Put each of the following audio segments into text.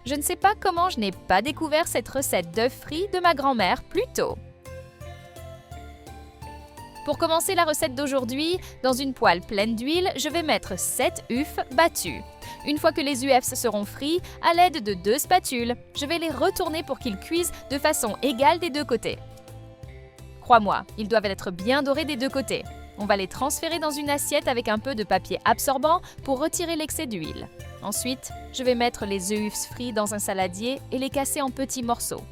Je ne sais pas comment je n'ai pas découvert cette recette d'œufs frits de ma grand-mère plus tôt. Pour commencer la recette d'aujourd'hui, dans une poêle pleine d'huile, je vais mettre 7 œufs battus. Une fois que les œufs seront frits, à l'aide de 2 spatules, je vais les retourner pour qu'ils cuisent de façon égale des deux côtés. Crois-moi, ils doivent être bien dorés des deux côtés. On va les transférer dans une assiette avec un peu de papier absorbant pour retirer l'excès d'huile. Ensuite, je vais mettre les œufs frits dans un saladier et les casser en petits morceaux.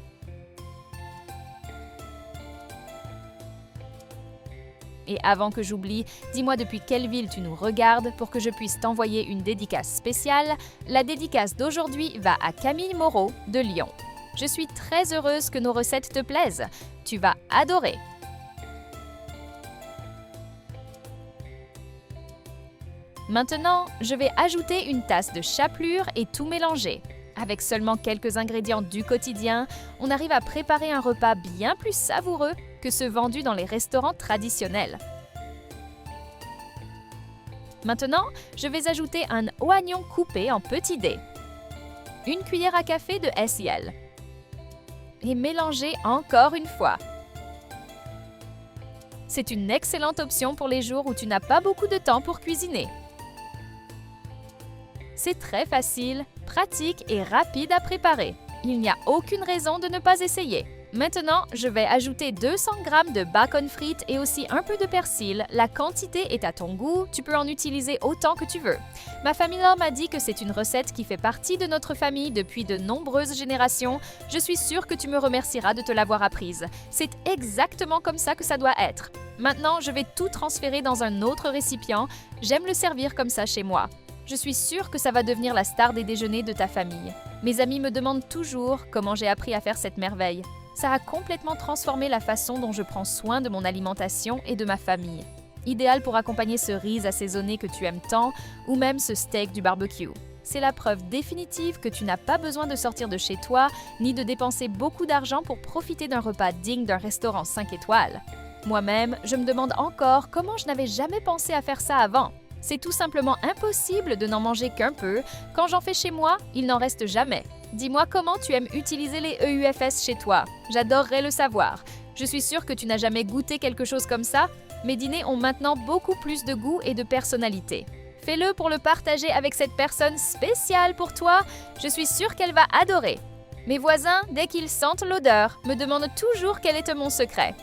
Et avant que j'oublie, dis-moi depuis quelle ville tu nous regardes pour que je puisse t'envoyer une dédicace spéciale. La dédicace d'aujourd'hui va à Camille Moreau de Lyon. Je suis très heureuse que nos recettes te plaisent. Tu vas adorer. Maintenant, je vais ajouter une tasse de chapelure et tout mélanger. Avec seulement quelques ingrédients du quotidien, on arrive à préparer un repas bien plus savoureux que ceux vendus dans les restaurants traditionnels. Maintenant, je vais ajouter un oignon coupé en petits dés, une cuillère à café de SIL et mélanger encore une fois. C'est une excellente option pour les jours où tu n'as pas beaucoup de temps pour cuisiner. C'est très facile, pratique et rapide à préparer. Il n'y a aucune raison de ne pas essayer. Maintenant, je vais ajouter 200 g de bacon frites et aussi un peu de persil. La quantité est à ton goût, tu peux en utiliser autant que tu veux. Ma famille m'a dit que c'est une recette qui fait partie de notre famille depuis de nombreuses générations. Je suis sûre que tu me remercieras de te l'avoir apprise. C'est exactement comme ça que ça doit être. Maintenant, je vais tout transférer dans un autre récipient. J'aime le servir comme ça chez moi. Je suis sûre que ça va devenir la star des déjeuners de ta famille. Mes amis me demandent toujours comment j'ai appris à faire cette merveille. Ça a complètement transformé la façon dont je prends soin de mon alimentation et de ma famille. Idéal pour accompagner ce riz assaisonné que tu aimes tant ou même ce steak du barbecue. C'est la preuve définitive que tu n'as pas besoin de sortir de chez toi ni de dépenser beaucoup d'argent pour profiter d'un repas digne d'un restaurant 5 étoiles. Moi-même, je me demande encore comment je n'avais jamais pensé à faire ça avant. C'est tout simplement impossible de n'en manger qu'un peu. Quand j'en fais chez moi, il n'en reste jamais. Dis-moi comment tu aimes utiliser les EUFS chez toi. J'adorerais le savoir. Je suis sûre que tu n'as jamais goûté quelque chose comme ça. Mes dîners ont maintenant beaucoup plus de goût et de personnalité. Fais-le pour le partager avec cette personne spéciale pour toi. Je suis sûre qu'elle va adorer. Mes voisins, dès qu'ils sentent l'odeur, me demandent toujours quel est mon secret.